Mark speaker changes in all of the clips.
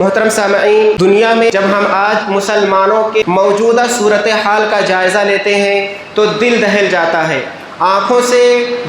Speaker 1: محترم سامعین، دنیا میں جب ہم آج مسلمانوں کے موجودہ صورتحال کا جائزہ لیتے ہیں تو دل دہل جاتا ہے، آنکھوں سے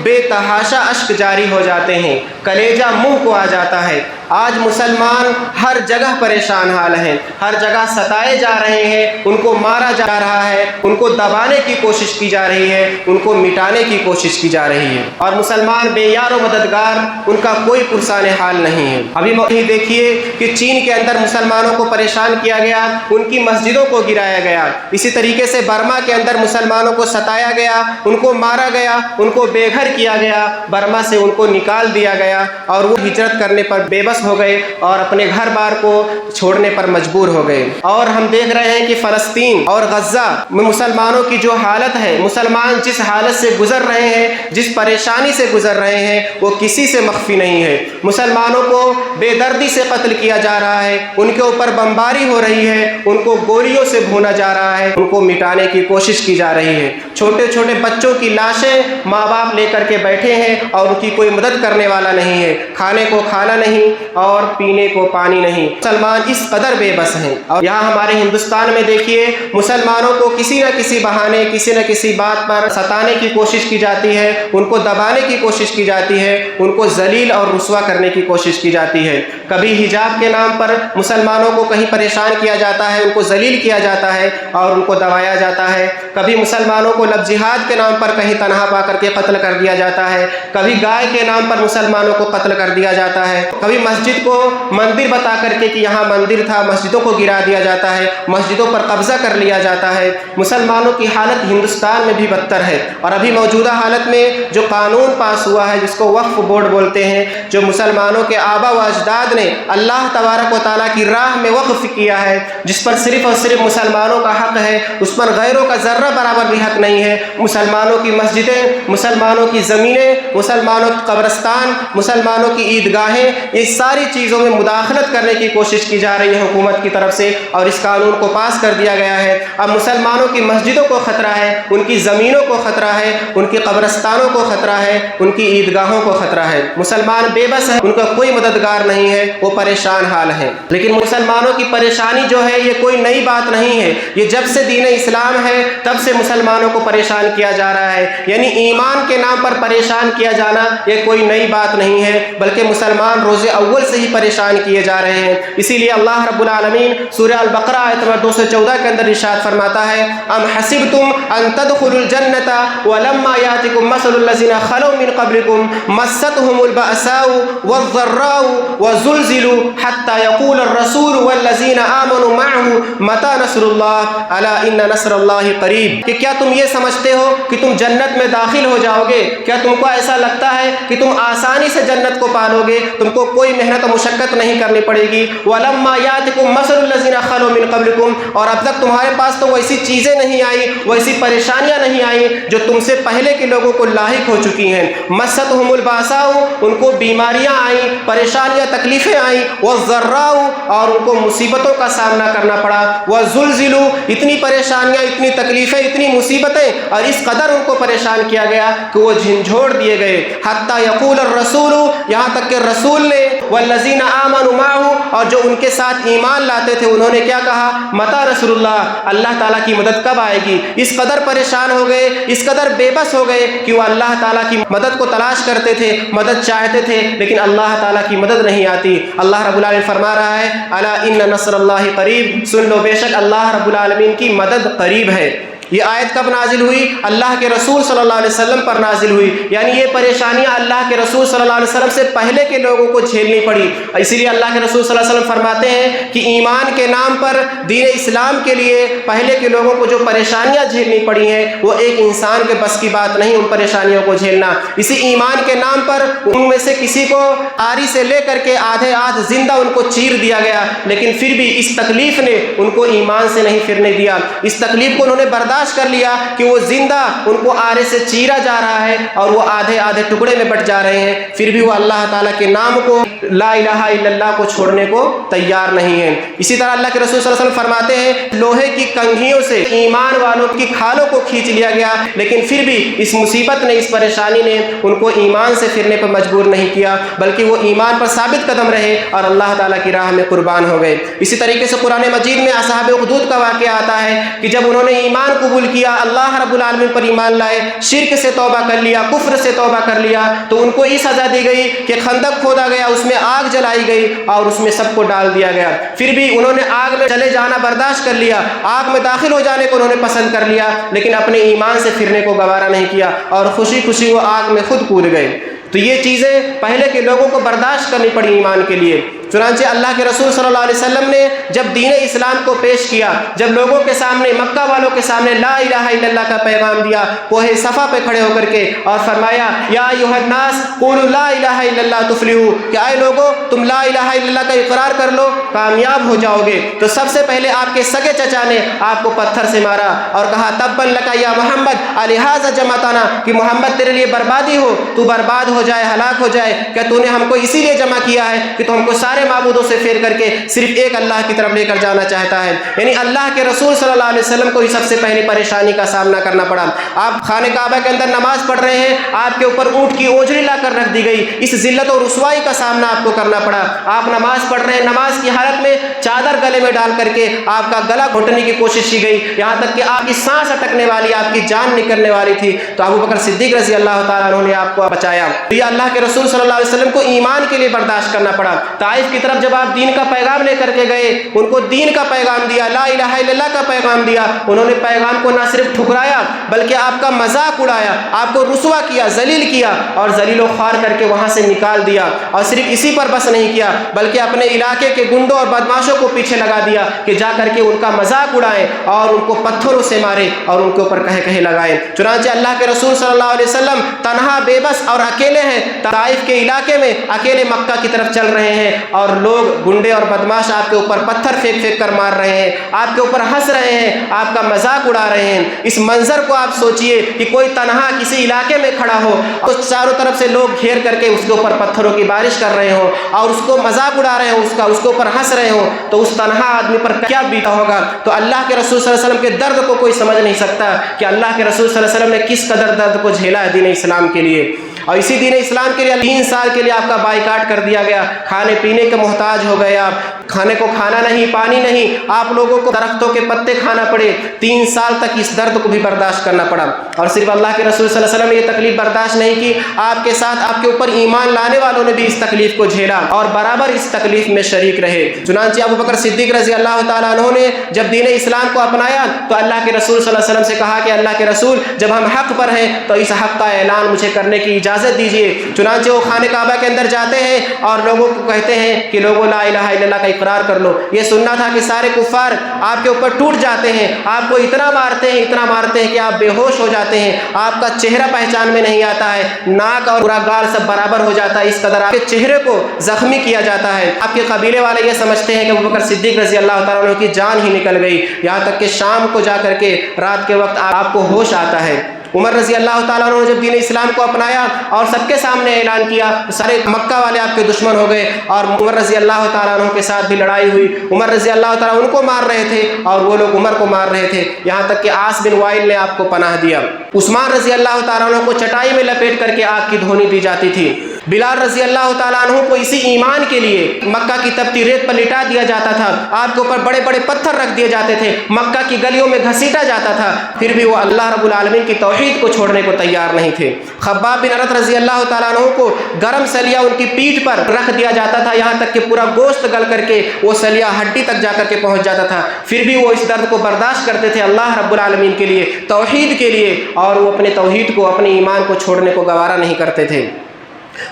Speaker 1: بے تحاشا اشک جاری ہو جاتے ہیں، کلیجہ منہ کو آ جاتا ہے۔ آج مسلمان ہر جگہ پریشان حال ہیں، ہر جگہ ستائے جا رہے ہیں، ان کو مارا جا رہا ہے، ان کو دبانے کی کوشش کی جا رہی ہے، ان کو مٹانے کی کوشش کی جا رہی ہے، اور مسلمان بے یار و مددگار، ان کا کوئی پرسان حال نہیں ہے۔ ابھی دیکھیے کہ چین کے اندر مسلمانوں کو پریشان کیا گیا، ان کی مسجدوں کو گرایا گیا۔ اسی طریقے سے برما کے اندر مسلمانوں کو ستایا گیا، ان کو مارا گیا، ان کو بے گھر کیا گیا، برما سے ان کو نکال دیا گیا، اور وہ ہجرت کرنے پر بے بس ہو گئے اور اپنے گھر بار کو چھوڑنے پر مجبور ہو گئے۔ اور ہم دیکھ رہے ہیں کہ فلسطین اور غزہ میں مسلمانوں کی جو حالت ہے، مسلمان جس حالت سے گزر رہے ہیں، جس پریشانی سے گزر رہے ہیں، وہ کسی سے مخفی نہیں ہے۔ مسلمانوں کو بے دردی سے قتل کیا جا رہا ہے، ان کے اوپر بمباری ہو رہی ہے، ان کو گولیوں سے بھونا جا رہا ہے، ان کو مٹانے کی کوشش کی جا رہی ہے۔ چھوٹے چھوٹے بچوں کی لاشیں ماں باپ لے کر کے بیٹھے ہیں اور ان کی کوئی مدد کرنے والا نہیں ہے، کھانے کو کھانا نہیں اور پینے کو پانی نہیں۔ مسلمان اس قدر بے بس ہیں۔ اور یہاں ہمارے ہندوستان میں دیکھیے، مسلمانوں کو کسی نہ کسی بہانے، کسی نہ کسی بات پر ستانے کی کوشش کی جاتی ہے، ان کو دبانے کی کوشش کی جاتی ہے، ان کو ذلیل اور رسوا کرنے کی کوشش کی جاتی ہے۔ کبھی حجاب کے نام پر مسلمانوں کو کہیں پریشان کیا جاتا ہے، ان کو ذلیل کیا جاتا ہے اور ان کو دبایا جاتا ہے۔ کبھی مسلمانوں کو لب جہاد کے نام پر کہیں تنہا پا کر کے قتل کر دیا جاتا ہے، کبھی گائے کے نام پر مسلمانوں کو قتل کر دیا جاتا ہے، کبھی مسجد کو مندر بتا کر کے کہ یہاں مندر تھا، مسجدوں کو گرا دیا جاتا ہے، مسجدوں پر قبضہ کر لیا جاتا ہے۔ مسلمانوں کی حالت ہندوستان میں بھی بدتر ہے، اور ابھی موجودہ حالت میں جو قانون پاس ہوا ہے، جس کو وقف بورڈ بولتے ہیں، جو مسلمانوں کے آبا و اجداد نے اللہ تبارک و تعالیٰ کی راہ میں وقف کیا ہے، جس پر صرف اور صرف مسلمانوں کا حق ہے، اس پر غیروں کا ذرہ برابر بھی حق نہیں ہے۔ مسلمانوں کی مسجدیں، مسلمانوں کی زمینیں، مسلمانوں کی قبرستان، مسلمانوں کی عیدگاہیں، اس ساری چیزوں میں مداخلت کرنے کی کوشش کی جا رہی ہے حکومت کی طرف سے، اور اس قانون کو پاس کر دیا گیا ہے۔ اب مسلمانوں کی مسجدوں کو خطرہ ہے، ان کی زمینوں کو خطرہ ہے، ان کی قبرستانوں کو خطرہ ہے، ان کی عیدگاہوں کو خطرہ ہے۔ مسلمان بے بس ہے، ان کا کوئی مددگار نہیں ہے، وہ پریشان حال ہیں۔ لیکن مسلمانوں کی پریشانی جو ہے، یہ کوئی نئی بات نہیں ہے، یہ جب سے دین اسلام ہے تب سے مسلمانوں کو پریشان کیا جا رہا ہے۔ یعنی ایمان کے نام پر پریشان کیا جانا یہ کوئی نئی بات نہیں ہے، بلکہ مسلمان روز اول سے ہی پریشان کیے جا رہے ہیں۔ اسی لیے اللہ رب العالمین سورہ البقرہ آیت نمبر 214 کے اندر ارشاد فرماتا ہے، ام حسبتم ان تدخلوا الجنة ولما يأتكم مثل الذين خلوا من قبلكم مستهم البأساء والضراء وزلزلوا حتى يقول الرسول والذين آمنوا معه متى نصر الله الا ان نصر الله قریب۔ کہ کیا تم یہ سمجھتے ہو کہ تم جنت میں داخل ہو جاؤ گے؟ کیا تم کو ایسا لگتا ہے کہ تم آسانی سے جنت کو پالو گے؟ تم کو کوئی محنت و مشقت نہیں کرنی پڑے گی۔ وَلَمَّا يَأْتِكُم مَّثَلُ الَّذِينَ خَلَوْا مِن قَبْلِكُمْ، اور اب تک تمہارے پاس تو ویسی چیزیں نہیں آئیں، ویسی پریشانیاں نہیں آئیں جو تم سے پہلے کے لوگوں کو لاحق ہو چکی ہیں۔ مَسَّتْهُمُ الْبَأْسَاءُ، ان کو بیماریاں آئیں، پریشانیاں، تکلیفیں آئیں، وَالضَّرَّاءُ، اور ان کو مصیبتوں کا سامنا کرنا پڑا، وَزُلْزِلُوا، اتنی پریشانیاں، اتنی تکلیفیں، اتنی مصیبتیں، اور اس قدر ان کو پریشان کیا گیا کہ وہ جھنجھوڑ دیے گئے۔ حتیٰ یقول الرسول، یہاں تک کہ رسول نے، والذین آمنوا معہ، اور جو ان کے ساتھ ایمان لاتے تھے، انہوں نے کیا کہا؟ متی نصر اللہ، اللہ تعالیٰ کی مدد کب آئے گی؟ اس قدر پریشان ہو گئے، اس قدر بے بس ہو گئے کہ وہ اللہ تعالیٰ کی مدد کو تلاش کرتے تھے، مدد چاہتے تھے، لیکن اللہ تعالیٰ کی مدد نہیں آتی۔ اللہ رب العالمین فرما رہا ہے، الا ان نصر اللہ قریب، سن لو بے شک اللہ رب العالمین کی مدد قریب ہے۔ یہ آیت کب نازل ہوئی؟ اللہ کے رسول صلی اللہ علیہ وسلم پر نازل ہوئی، یعنی یہ پریشانیاں اللہ کے رسول صلی اللہ علیہ وسلم سے پہلے کے لوگوں کو جھیلنی پڑی۔ اسی لیے اللہ کے رسول صلی اللہ علیہ وسلم فرماتے ہیں کہ ایمان کے نام پر، دین اسلام کے لیے پہلے کے لوگوں کو جو پریشانیاں جھیلنی پڑی ہیں، وہ ایک انسان کے بس کی بات نہیں ان پریشانیوں کو جھیلنا۔ اسی ایمان کے نام پر ان میں سے کسی کو آری سے لے کر کے آدھے زندہ ان کو چیر دیا گیا، لیکن پھر بھی اس تکلیف نے ان کو ایمان سے نہیں پھرنے دیا، اس تکلیف کو انہوں نے برداشت برداشت کر لیا کہ وہ زندہ ان کو آرے سے چیرا جا رہا ہے اور وہ آدھے آدھے ٹکڑے میں بٹ جا رہے ہیں، پھر بھی وہ اللہ تعالیٰ کے نام کو، لا الہ الا اللہ کو چھوڑنے کو تیار نہیں ہے۔ اسی طرح اللہ کے رسول صلی اللہ علیہ وسلم فرماتے ہیں لوہے کی کنگھیوں سے ایمان والوں کی کھالوں کو کھینچ لیا گیا، لیکن پھر بھی اس مصیبت نے، اس پریشانی نے ان کو ایمان سے پھرنے پر مجبور نہیں کیا، بلکہ وہ ایمان پر ثابت قدم رہے اور اللہ تعالیٰ کی راہ میں قربان ہو گئے۔ اسی طریقے سے قرآن مجید میں اصحاب اخدود کا واقعہ آتا ہے کہ جب انہوں نے ایمان قبول کیا، اللہ رب العالمین پر ایمان لائے، شرک سے توبہ کر لیا، کفر سے توبہ کر لیا، تو ان کو یہ سزا دی گئی کہ خندق کھودا گیا، اس میں آگ جلائی گئی اور اس میں سب کو ڈال دیا گیا۔ پھر بھی انہوں نے آگ میں چلے جانا برداشت کر لیا، آگ میں داخل ہو جانے کو انہوں نے پسند کر لیا، لیکن اپنے ایمان سے پھرنے کو گوارا نہیں کیا اور خوشی خوشی وہ آگ میں خود کود گئے۔ تو یہ چیزیں پہلے کے لوگوں کو برداشت کرنی پڑی ایمان کے لیے۔ چنانچہ اللہ کے رسول صلی اللہ علیہ وسلم نے جب دین اسلام کو پیش کیا، جب لوگوں کے سامنے، مکہ والوں کے سامنے لا الہ الا اللہ کا پیغام دیا، کوہ صفا پہ کھڑے ہو کر کے اور فرمایا یا ایھا الناس قولوا لا الہ الا اللہ تفلحوا، کہ اے لوگو تم لا الہ الا اللہ کا اقرار کر لو، کامیاب ہو جاؤ گے۔ تو سب سے پہلے آپ کے سگے چچا نے آپ کو پتھر سے مارا اور کہا تبا لک یا محمد الہذا جمعتنا، کہ محمد تیرے لیے بربادی ہو، تو برباد ہو جائے، ہلاک ہو جائے، کہ تو نے ہم کو اسی لیے جمع کیا ہے کہ تو ہم کو سارے معبودوں سے پھیر کر کے صرف ایک اللہ کی طرف لے کر جانا چاہتا ہے۔ یعنی اللہ کے رسول صلی اللہ علیہ وسلم کو ہی سب سے پہلی پریشانی کا سامنا کرنا پڑا۔ آپ خانہ کعبہ کے اندر نماز پڑھ رہے ہیں، آپ کے اوپر اونٹ کی اوجری لا کر رکھ دی گئی، اس ذلت و رسوائی کا سامنا آپ کو کرنا پڑا۔ آپ نماز پڑھ رہے ہیں، نماز کی حالت میں چادر گلے میں ڈال کر کے آپ کا گلا گھونٹنے کی کوشش کی گئی، یہاں تک کہ آپ کی سانس اٹکنے والی، آپ کی جان نکلنے والی تھی، تو ابو بکر صدیق رضی اللہ تعالیٰ عنہ نے آپ کو بچایا۔ یہ اللہ کے رسول صلی اللہ علیہ وسلم کو ایمان کے لیے برداشت کرنا پڑا۔ طائف کی طرف جب آپ دین کا پیغام لے کر کے گئے، ان کو دین کا پیغام دیا، لا الہ الا اللہ کا پیغام دیا، انہوں نے پیغام کو نہ صرف ٹھکرایا بلکہ آپ کا مذاق اڑایا، آپ کو رسوا کیا، ذلیل کیا اور ذلیل و خوار کر کے وہاں سے نکال دیا۔ اور صرف اسی پر بس نہیں کیا بلکہ اپنے علاقے کے گنڈوں اور بدماشوں کو پیچھے لگا دیا کہ جا کر کے ان کا مذاق اڑائیں اور ان کو پتھروں سے مارے اور ان کے اوپر کہے کہے لگائیں۔ چنانچہ اللہ کے رسول صلی اللہ علیہ وسلم تنہا، بے بس اور اکیلے ہیں، طائف کے علاقے میں اکیلے مکہ کی طرف چل رہے ہیں اور لوگ گنڈے اور بدماش آپ کے اوپر پتھر پھینک پھینک کر مار رہے ہیں، آپ کے اوپر ہنس رہے ہیں، آپ کا مذاق اڑا رہے ہیں۔ اس منظر کو آپ سوچئے کہ کوئی تنہا کسی علاقے میں کھڑا ہو اور چاروں طرف سے لوگ گھیر کر کے اس کے اوپر پتھروں کی بارش کر رہے ہوں اور اس کو مذاق اڑا رہے ہوں، اس کے اوپر ہنس رہے ہوں، تو اس تنہا آدمی پر کیا بیتا ہوگا۔ تو اللہ کے رسول صلی اللہ علیہ وسلم کے درد کو کوئی سمجھ نہیں سکتا کہ اللہ کے رسول صلی اللہ علیہ وسلم نے کس قدر درد کو جھیلا ہے دین اسلام کے لیے۔ اور اسی دین اسلام کے لیے 3 سال کے لیے آپ کا بائیکاٹ کر دیا گیا، کھانے پینے کے محتاج ہو گئے، آپ کھانے کو کھانا نہیں، پانی نہیں، آپ لوگوں کو درختوں کے پتے کھانا پڑے۔ 3 سال تک اس درد کو بھی برداشت کرنا پڑا۔ اور صرف اللہ کے رسول صلی اللہ علیہ وسلم نے یہ تکلیف برداشت نہیں کی، آپ کے ساتھ آپ کے اوپر ایمان لانے والوں نے بھی اس تکلیف کو جھیلا اور برابر اس تکلیف میں شریک رہے۔ چنانچہ ابو بکر صدیق رضی اللہ تعالیٰ عنہ نے جب دین اسلام کو اپنایا تو اللہ کے رسول صلی اللہ علیہ وسلم سے کہا کہ اللہ کے رسول جب ہم حق پر ہیں تو اس حق کا اعلان مجھے کرنے کی اجازت دیجیے۔ چنانچہ وہ خانہ کعبہ کے اندر جاتے ہیں اور لوگوں کو کہتے ہیں کہ لوگوں لا الہ الا اللہ کا اقرار کر لو۔ یہ سننا تھا کہ سارے کفار آپ کے اوپر ٹوٹ جاتے ہیں، آپ کو اتنا مارتے ہیں، اتنا مارتے ہیں کہ آپ بے ہوش ہو جاتے ہیں، آپ کا چہرہ پہچان میں نہیں آتا ہے، ناک اور پورا گال سب برابر ہو جاتا ہے، اس قدر آپ کے چہرے کو زخمی کیا جاتا ہے۔ آپ کے قبیلے والے یہ سمجھتے ہیں کہ ابو بکر صدیق رضی اللہ تعالیٰ عنہ کی جان ہی نکل گئی، یہاں تک کہ شام کو جا کر کے رات کے وقت آپ کو ہوش آتا ہے۔ عمر رضی اللہ تعالیٰ عنہ نے جب دین اسلام کو اپنایا اور سب کے سامنے اعلان کیا، سارے مکہ والے آپ کے دشمن ہو گئے اور عمر رضی اللہ تعالیٰ عنہ کے ساتھ بھی لڑائی ہوئی۔ عمر رضی اللہ تعالیٰ ان کو مار رہے تھے اور وہ لوگ عمر کو مار رہے تھے، یہاں تک کہ عاص بن وائل نے آپ کو پناہ دیا۔ عثمان رضی اللہ تعالیٰ عنہ کو چٹائی میں لپیٹ کر کے آگ کی دھونی دی جاتی تھی۔ بلال رضی اللہ تعالیٰ عنہ کو اسی ایمان کے لیے مکہ کی تپتی ریت پر لٹا دیا جاتا تھا، آپ کے اوپر بڑے بڑے پتھر رکھ دیے جاتے تھے، مکہ کی گلیوں میں گھسیٹا جاتا تھا، پھر بھی وہ اللہ رب العالمین کی توحید کو چھوڑنے کو تیار نہیں تھے۔ خباب بن ارت رضی اللہ تعالیٰ عنہ کو گرم سلیا ان کی پیٹھ پر رکھ دیا جاتا تھا، یہاں تک کہ پورا گوشت گل کر کے وہ سلیا ہڈی تک جا کر کے پہنچ جاتا تھا، پھر بھی وہ اس درد کو برداشت کرتے تھے اللہ رب العالمین کے لیے، توحید کے لیے، اور وہ اپنے توحید کو، اپنے ایمان کو چھوڑنے کو گوارا نہیں کرتے تھے۔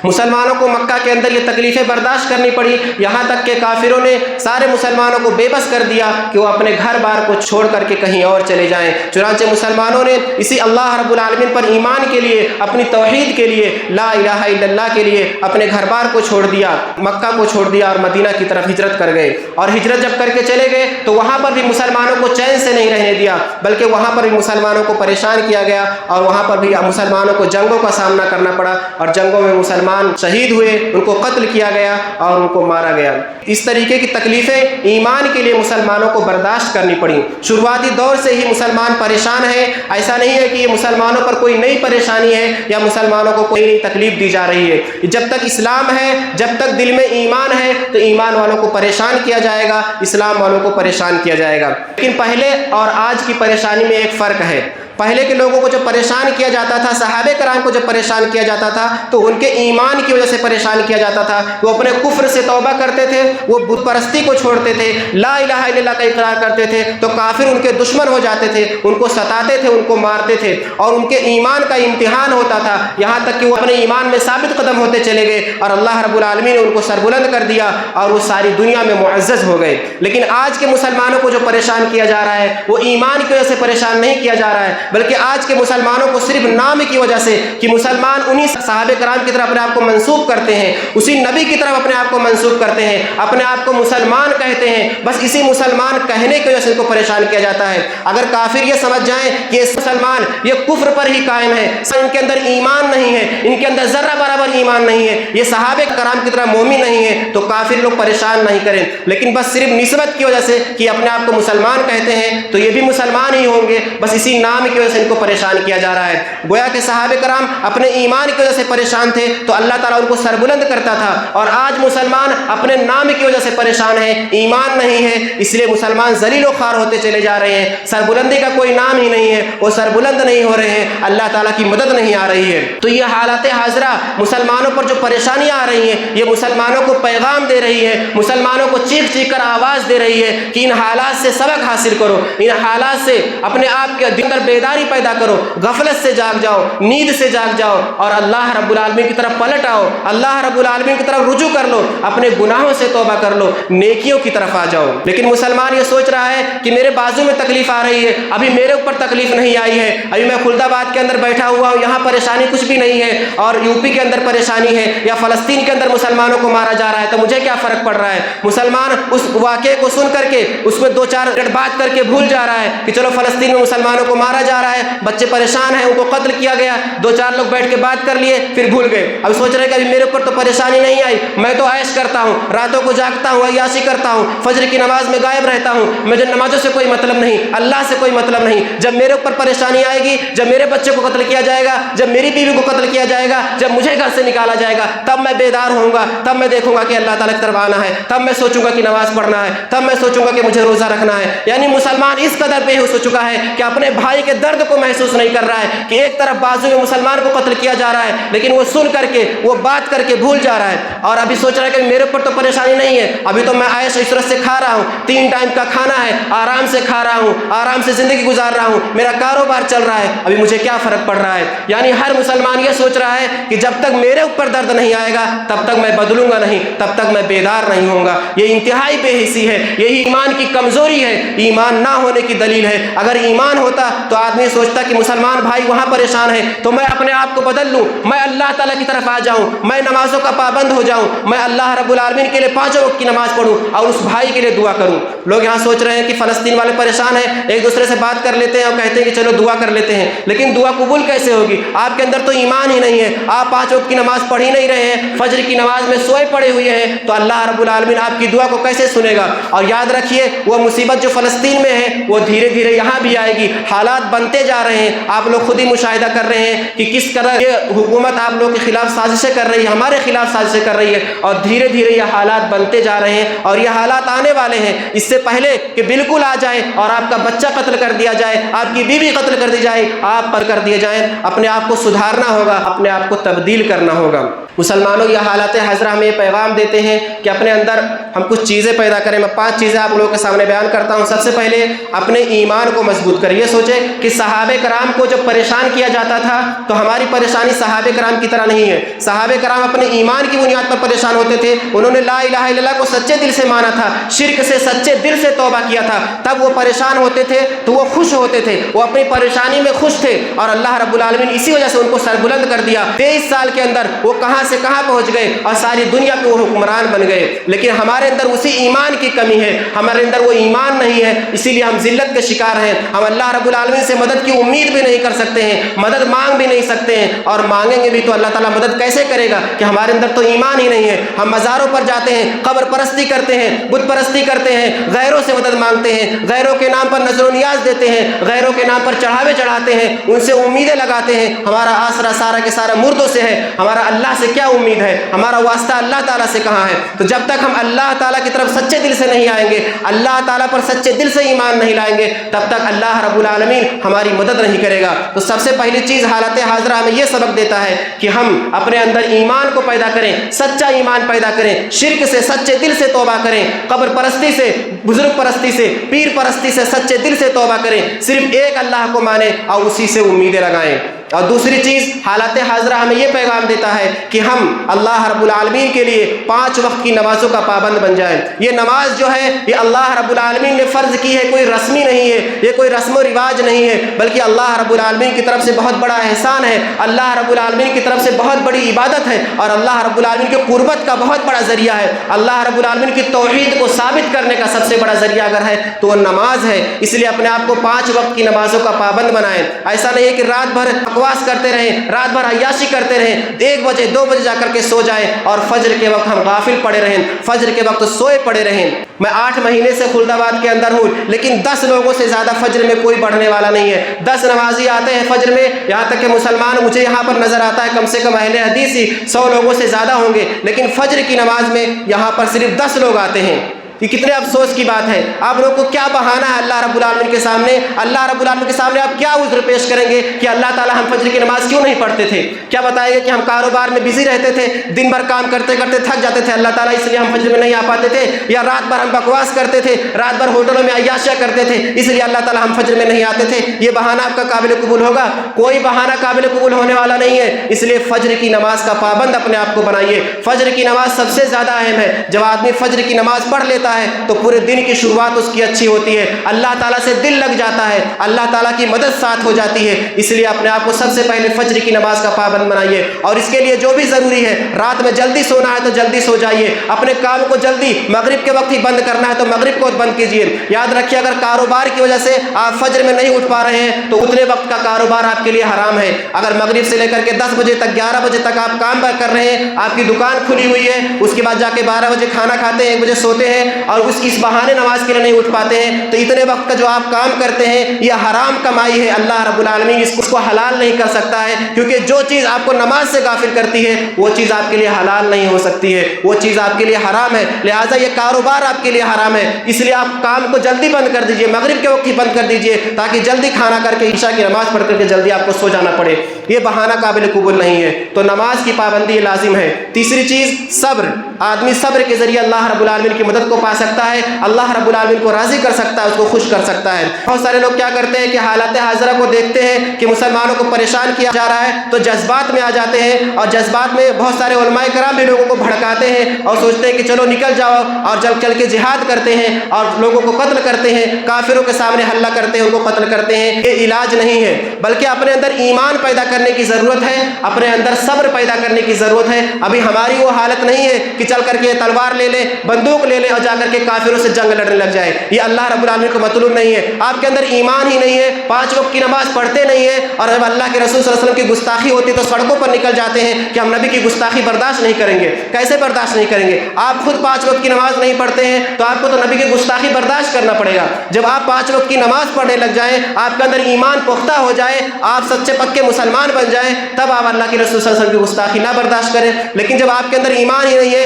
Speaker 1: مسلمانوں کو مکہ کے اندر یہ تکلیفیں برداشت کرنی پڑی، یہاں تک کہ کافروں نے سارے مسلمانوں کو بے بس کر دیا کہ وہ اپنے گھر بار کو چھوڑ کر کے کہیں اور چلے جائیں۔ چنانچہ مسلمانوں نے اسی اللہ رب العالمین پر ایمان کے لیے، اپنی توحید کے لیے، لا الہ الا اللہ کے لیے اپنے گھر بار کو چھوڑ دیا، مکہ کو چھوڑ دیا اور مدینہ کی طرف ہجرت کر گئے۔ اور ہجرت جب کر کے چلے گئے تو وہاں پر بھی مسلمانوں کو چین سے نہیں رہنے دیا، بلکہ وہاں پر بھی مسلمانوں کو پریشان کیا گیا، اور وہاں پر بھی مسلمانوں کو جنگوں کا سامنا کرنا پڑا، اور جنگوں میں مسلمان شہید ہوئے، ان کو قتل کیا گیا اور ان کو مارا گیا۔ اس طریقے کی تکلیفیں ایمان کے لیے مسلمانوں کو برداشت کرنی پڑیں۔ شروعاتی دور سے ہی مسلمان پریشان ہیں، ایسا نہیں ہے کہ یہ مسلمانوں پر کوئی نئی پریشانی ہے یا مسلمانوں کو کوئی نئی تکلیف دی جا رہی ہے۔ جب تک اسلام ہے، جب تک دل میں ایمان ہے تو ایمان والوں کو پریشان کیا جائے گا، اسلام والوں کو پریشان کیا جائے گا۔ لیکن پہلے اور آج کی پریشانی میں ایک فرق ہے۔ پہلے کے لوگوں کو جب پریشان کیا جاتا تھا، صحابہ کرام کو جب پریشان کیا جاتا تھا تو ان کے ایمان کی وجہ سے پریشان کیا جاتا تھا۔ وہ اپنے کفر سے توبہ کرتے تھے، وہ بت پرستی کو چھوڑتے تھے، لا الہ الا اللہ کا اقرار کرتے تھے تو کافر ان کے دشمن ہو جاتے تھے، ان کو ستاتے تھے، ان کو مارتے تھے، اور ان کے ایمان کا امتحان ہوتا تھا، یہاں تک کہ وہ اپنے ایمان میں ثابت قدم ہوتے چلے گئے اور اللہ رب العالمین نے ان کو سربلند کر دیا اور وہ ساری دنیا میں معزز ہو گئے۔ لیکن آج کے مسلمانوں کو جو پریشان کیا جا رہا ہے وہ ایمان کی وجہ سے پریشان نہیں کیا جا رہا ہے، بلکہ آج کے مسلمانوں کو صرف نام کی وجہ سے کہ مسلمان انہی صحابہ کرام کی طرف اپنے آپ کو منسوب کرتے ہیں، اسی نبی کی طرف اپنے آپ کو منسوب کرتے ہیں، اپنے آپ کو مسلمان کہتے ہیں، بس اسی مسلمان کہنے کی وجہ سے ان کو پریشان کیا جاتا ہے۔ اگر کافر یہ سمجھ جائیں کہ یہ مسلمان یہ کفر پر ہی قائم ہے، ان کے اندر ایمان نہیں ہے، ان کے اندر ذرہ برابر ایمان نہیں ہے، یہ صحابہ کرام کی طرح مومن نہیں ہے، تو کافر لوگ پریشان نہیں کریں، لیکن بس صرف نسبت کی وجہ سے کہ اپنے آپ کو مسلمان کہتے ہیں تو یہ بھی مسلمان ہی ہوں گے، بس اسی نام کی وجہ سے ان کو پریشان کیا جا رہا ہے۔ گویا کہ صحابہ کرام اپنے ایمان کی وجہ سے پریشان تھے تو اللہ تعالیٰ ان کو سربلند کرتا تھا، اور آج مسلمان اپنے نام کی وجہ سے پریشان ہیں، ایمان نہیں ہے، اس لیے مسلمان ذلیل و خوار ہوتے چلے جا رہے ہیں، سربلندی کا کوئی نام ہی نہیں ہے، وہ سربلند نہیں ہو رہے ہیں، اللہ تعالیٰ کی مدد نہیں آ رہی ہے۔ تو یہ حالات حاضرہ مسلمانوں پر جو پریشانیاں آ رہی ہیں یہ مسلمانوں کو پیغام دے رہی ہے، مسلمانوں کو چیخ چیخ کر آواز دے رہی ہے کہ ان حالات سے سبق حاصل کرو، ان حالات سے اپنے آپ کے اندر بیداری پیدا کرو، غفلت سے جاگ جاؤ، نیند سے جاگ جاؤ اور اللہ رب العالمین کی طرف پلٹ آؤ، اللہ رب العالمین کی طرف رجوع کر لو، اپنے گناہوں سے توبہ کر لو، نیکیوں کی طرف آ جاؤ۔ لیکن مسلمان یہ سوچ رہا ہے کہ میرے بازو میں تکلیف آ رہی ہے، ابھی میرے اوپر تکلیف نہیں آئی ہے، ابھی میں خلد آباد کے اندر بیٹھا ہوا ہوں، یہاں پریشانی کچھ بھی نہیں ہے، اور یوپی کے اندر پریشانی ہے یا فلسطین کے اندر مسلمانوں کو مارا جا رہا ہے تو مجھے کیا فرق پڑ رہا ہے۔ مسلمان اس واقعے کو سن کر کے اس میں دو چار بات کر کے بھول جا رہا ہے کہ چلو فلسطین میں مسلمانوں کو مارا جا رہا ہے، بچے پریشان ہیں، ان کو قتل کیا گیا، دو چار لوگ بیٹھ کے بات کر لیے پھر بھول گئے، اب سوچ رہے کہ ابھی میرے اوپر تو پریشانی نہیں آئی، میں تو عیش کرتا ہوں، راتوں کو جاگتا ہوں، عیاشی کرتا ہوں، فجر کی نماز میں غائب رہتا ہوں، مجھے نمازوں سے کوئی مطلب نہیں، اللہ سے کوئی مطلب نہیں، جب میرے اوپر پریشانی آئے گی، جب میرے بچے کو قتل کیا جائے گا، جب میری بیوی کو قتل کیا جائے گا، جب مجھے گھر سے نکالا جائے گا، تب میں بیدار ہوں گا، تب میں دیکھوں گا کہ اللہ تعالیٰ کی طرف آنا ہے، تب میں سوچوں گا کہ نماز پڑھنا ہے، تب میں سوچوں گا کہ مجھے روزہ رکھنا ہے۔ یعنی مسلمان اس قدر بے ہوش ہو چکا ہے کہ اپنے بھائی کے درد کو محسوس نہیں کر رہا ہے کہ ایک طرف بازو میں مسلمان کو قتل کیا جا رہا ہے لیکن وہ سن کر کے وہ بات کر کے بھول جا رہا ہے، اور ابھی سوچ رہا ہے کہ میرے اوپر تو پریشانی نہیں ہے، ابھی تو میں عیش عشرت سے کھا رہا ہوں، 3 ٹائم کا کھانا ہے، آرام سے کھا رہا ہوں، آرام سے زندگی گزار رہا ہوں، میرا کاروبار چل رہا ہے، ابھی مجھے کیا فرق پڑ رہا ہے۔ یعنی ہر مسلمان یہ سوچ رہا ہے کہ جب تک میرے اوپر درد نہیں آئے گا تب تک میں بدلوں گا نہیں، تب تک میں بیدار نہیں ہوں گا۔ یہ انتہائی بے حسی ہے، یہی ایمان کی کمزوری ہے، ایمان نہ ہونے کی دلیل ہے۔ اگر ایمان ہوتا تو آدمی سوچتا کہ مسلمان بھائی وہاں پریشان ہے تو میں اپنے آپ کو بدل لوں، میں اللہ تعالیٰ کی طرف آ جاؤں، میں نمازوں کا پابند ہو جاؤں، میں اللہ رب العالمین کے لیے 5 وقت کی نماز پڑھوں اور اس بھائی کے لیے دعا کروں۔ لوگ یہاں سوچ رہے ہیں کہ فلسطین والے پریشان ہیں، ایک دوسرے سے بات کر لیتے ہیں اور کہتے ہیں کہ چلو دعا کر لیتے ہیں، لیکن دعا قبول کیسے ہوگی؟ آپ کے اندر تو ایمان ہی نہیں ہے، آپ 5 وقت کی نماز پڑھ ہی نہیں رہے ہیں، فجر کی نماز میں سوئے پڑے ہوئے ہیں، تو اللہ رب العالمین آپ کی دعا کو کیسے سنے گا؟ اور یاد رکھیے وہ مصیبت جو فلسطین میں ہے وہ دھیرے دھیرے یہاں بھی آئے گی، حالات بنتے جا رہے ہیں، آپ لوگ خود ہی مشاہدہ کر رہے ہیں کہ کس طرح یہ حکومت آپ لوگوں کے خلاف سازشیں کر رہی ہے، ہمارے خلاف سازشیں کر رہی ہے، اور دھیرے دھیرے یہ حالات بنتے جا رہے ہیں اور یہ حالات آنے والے ہیں۔ اس سے پہلے کہ بالکل آ جائیں اور آپ کا بچہ قتل کر دیا جائے، آپ کی بیوی قتل کر دی جائے، آپ پر کر دیے جائیں، اپنے آپ کو سدھارنا ہوگا، اپنے آپ کو تبدیل کرنا ہوگا۔ مسلمانوں یہ حالات حاضرہ ہمیں یہ پیغام دیتے ہیں کہ اپنے اندر ہم کچھ چیزیں پیدا کریں۔ میں 5 چیزیں آپ لوگوں کے سامنے بیان کرتا ہوں۔ سب سے پہلے اپنے ایمان کو مضبوط کریں۔ یہ سوچیں کہ صحابہ کرام کو جب پریشان کیا جاتا تھا تو ہماری پریشانی صحابہ کرام کی طرح نہیں ہے۔ صحابہ کرام اپنے ایمان کی بنیاد پر پریشان ہوتے تھے، انہوں نے لا الہ الا اللہ کو سچے دل سے مانا تھا، شرک سے سچے دل سے توبہ کیا تھا، تب وہ پریشان ہوتے تھے تو وہ خوش ہوتے تھے، وہ اپنی پریشانی میں خوش تھے، اور اللہ رب العالمین اسی وجہ سے ان کو سربلند کر دیا۔ 23 سال کے اندر وہ کہاں سے کہاں پہنچ گئے اور ساری دنیا کے وہ حکمران بن گئے۔ لیکن ہمارے اندر اسی ایمان کی کمی ہے، ہمارے اندر وہ ایمان نہیں ہے، اسی لیے ہم ذلت کے شکار ہیں۔ ہم اللہ رب العالمین سے مدد کی امید بھی نہیں کر سکتے ہیں، مدد مانگ بھی نہیں سکتے ہیں، اور مانگیں گے بھی تو اللہ تعالیٰ مدد کیسے کرے گا کہ ہمارے اندر تو ایمان ہی نہیں ہے۔ ہم مزاروں پر جاتے ہیں، قبر پرستی کرتے ہیں، بت پرستی کرتے ہیں، غیروں سے مدد مانگتے ہیں، غیروں کے نام پر نذر و نیاز دیتے ہیں، غیروں کے نام پر چڑھاوے چڑھاتے ہیں، ان سے امیدیں لگاتے ہیں۔ ہمارا آسرا سارا کے سارا مردوں سے ہے، ہمارا اللہ سے کیا امید ہے؟ ہمارا واسطہ اللہ تعالیٰ سے کہاں ہے؟ تو جب تک ہم اللہ تعالیٰ کی طرف سچے دل سے نہیں آئیں گے، اللہ تعالیٰ پر سچے دل سے ایمان نہیں لائیں گے، تب تک اللہ رب العالمین ہماری مدد نہیں کرے گا۔ تو سب سے پہلی چیز حالات حاضرہ ہمیں یہ سبق دیتا ہے کہ ہم اپنے اندر ایمان کو پیدا کریں، سچا ایمان پیدا کریں، شرک سے سچے دل سے توبہ کریں، قبر پرستی سے، بزرگ پرستی سے، پیر پرستی سے سچے دل سے توبہ کریں، صرف ایک اللہ کو مانیں اور اسی سے امیدیں لگائیں۔ اور دوسری چیز حالات حاضرہ ہمیں یہ پیغام دیتا ہے کہ ہم اللہ رب العالمین کے لیے 5 وقت کی نمازوں کا پابند بن جائیں۔ یہ نماز جو ہے یہ اللہ رب العالمین نے فرض کی ہے، کوئی رسمی نہیں ہے، یہ کوئی رسم و رواج نہیں ہے، بلکہ اللہ رب العالمین کی طرف سے بہت بڑا احسان ہے، اللہ رب العالمین کی طرف سے بہت بڑی عبادت ہے، اور اللہ رب العالمین کے قربت کا بہت بڑا ذریعہ ہے۔ اللہ رب العالمین کی توحید کو ثابت کرنے کا سب سے بڑا ذریعہ اگر ہے تو وہ نماز ہے۔ اس لیے اپنے آپ کو 5 وقت کی نمازوں کا پابند بنائیں۔ ایسا نہیں ہے کہ رات بھر بکواس کرتے رہیں، رات بھر عیاشی کرتے رہیں، 1 بجے 2 بجے جا کر کے سو جائیں، اور فجر کے وقت ہم غافل پڑے رہیں، فجر کے وقت سوئے پڑے رہیں۔ میں 8 مہینے سے خلد آباد کے اندر ہوں، لیکن 10 لوگوں سے زیادہ فجر میں کوئی بڑھنے والا نہیں ہے۔ 10 نمازی آتے ہیں فجر میں، یہاں تک کہ مسلمان مجھے یہاں پر نظر آتا ہے کم سے کم اہل حدیث ہی 100 لوگوں سے زیادہ ہوں گے، لیکن فجر کی نماز میں یہاں پر صرف 10 لوگ آتے ہیں۔ یہ کتنے افسوس کی بات ہے۔ آپ لوگوں کو کیا بہانہ ہے اللہ رب العالمین کے سامنے؟ اللہ رب العالمین کے سامنے آپ کیا عذر پیش کریں گے کہ اللہ تعالیٰ ہم فجر کی نماز کیوں نہیں پڑھتے تھے؟ کیا بتائیں گے کہ ہم کاروبار میں بزی رہتے تھے، دن بھر کام کرتے کرتے تھک جاتے تھے اللہ تعالیٰ اس لیے ہم فجر میں نہیں آ پاتے تھے؟ یا رات بھر ہم بکواس کرتے تھے، رات بھر ہوٹلوں میں عیاشیاں کرتے تھے اس لیے اللہ تعالیٰ ہم فجر میں نہیں آتے تھے؟ یہ بہانہ آپ کا قابل قبول ہوگا؟ کوئی بہانہ قابل قبول ہونے والا نہیں ہے۔ اس لیے فجر کی نماز کا پابند اپنے آپ کو بنائیے۔ فجر کی نماز سب سے زیادہ اہم ہے۔ جب آدمی فجر کی نماز پڑھ لیتا ہے تو پورے دن کی شروعات اس کی اچھی ہوتی ہے، اللہ تعالیٰ سے دل لگ جاتا ہے، اللہ تعالیٰ کی مدد ساتھ ہو جاتی ہے۔ اس لیے اپنے آپ کو سب سے پہلے فجر کی نماز کا پابند بنائیے، اور اس کے لیے جو بھی ضروری ہے، رات میں جلدی سونا ہے تو جلدی سو جائیے، اپنے کام کو جلدی مغرب کے وقت ہی بند کرنا ہے تو مغرب کو بند کیجیے۔ یاد رکھیے اگر کاروبار کی وجہ سے آپ فجر میں نہیں اٹھ پا رہے ہیں تو اتنے وقت کا کاروبار آپ کے لیے حرام ہے۔ اگر مغرب سے لے کر کے 10 بجے تک 11 بجے تک آپ کام کر رہے ہیں، آپ کی دکان کھلی ہوئی ہے، اس کے بعد جا کے 12 بجے کھانا کھاتے ہیں، 1 بجے سوتے ہیں، اور اس بہانے نماز کے لیے نہیں اٹھ پاتے ہیں، تو اتنے وقت کا جو آپ کام کرتے ہیں یہ حرام کمائی ہے۔ اللہ رب العالمین اس کو حلال نہیں کر سکتا ہے، کیونکہ جو چیز آپ کو نماز سے غافل کرتی ہے وہ چیز آپ کے لیے حلال نہیں ہو سکتی ہے، وہ چیز آپ کے لیے حرام ہے۔ لہٰذا یہ کاروبار آپ کے لیے حرام ہے، اس لیے آپ کام کو جلدی بند کر دیجئے، مغرب کے وقت ہی بند کر دیجئے، تاکہ جلدی کھانا کر کے عشاء کی نماز پڑھ کر کے جلدی آپ کو سو جانا پڑے۔ یہ بہانہ قابل قبول نہیں ہے، تو نماز کی پابندی لازم ہے۔ تیسری چیز صبر۔ آدمی صبر کے ذریعے اللہ رب العالمین کی مدد کو پا سکتا ہے، اللہ رب العالمین کو راضی کر سکتا ہے، اس کو خوش کر سکتا ہے۔ بہت سارے لوگ کیا کرتے ہیں کہ حالات حاضرہ کو دیکھتے ہیں کہ مسلمانوں کو پریشان کیا جا رہا ہے تو جذبات میں آ جاتے ہیں، اور جذبات میں بہت سارے علماء کرام بھی لوگوں کو بھڑکاتے ہیں اور سوچتے ہیں کہ چلو نکل جاؤ، اور چل کے جہاد کرتے ہیں اور لوگوں کو قتل کرتے ہیں، کافروں کے سامنے حملہ کرتے ہیں، ان کو قتل کرتے ہیں۔ یہ علاج نہیں ہے، بلکہ اپنے اندر ایمان پیدا کرنے کی ضرورت ہے، اپنے اندر صبر پیدا کرنے کی ضرورت ہے۔ ابھی ہماری وہ حالت نہیں ہے کہ چل کر کے تلوار لے لے، بندوق لے لے اور جا کر کے کافروں سے جنگ لڑنے لگ جائے۔ یہ اللہ رب العالمین کو مطلوب نہیں ہے۔ آپ کے اندر ایمان ہی نہیں ہے، 5 وقت کی نماز پڑھتے نہیں ہیں، اور جب اللہ کے رسول صلی اللہ علیہ وسلم کی گستاخی ہوتی تو سڑکوں پر نکل جاتے ہیں کہ ہم نبی کی گستاخی برداشت نہیں کریں گے۔ کیسے برداشت نہیں کریں گے؟ آپ خود 5 وقت کی نماز نہیں پڑھتے ہیں تو آپ کو تو نبی کی گستاخی برداشت کرنا پڑے گا۔ جب آپ 5 وقت کی نماز پڑھنے لگ جائیں، آپ کے اندر ایمان پختہ ہو جائے، آپ سچے پکے مسلمان بن جائیں، تب آپ اللہ کے رسول صلی اللہ علیہ وسلم کی گستاخی نہ برداشت کریں۔ لیکن جب آپ کے اندر ایمان ہی نہیں ہے،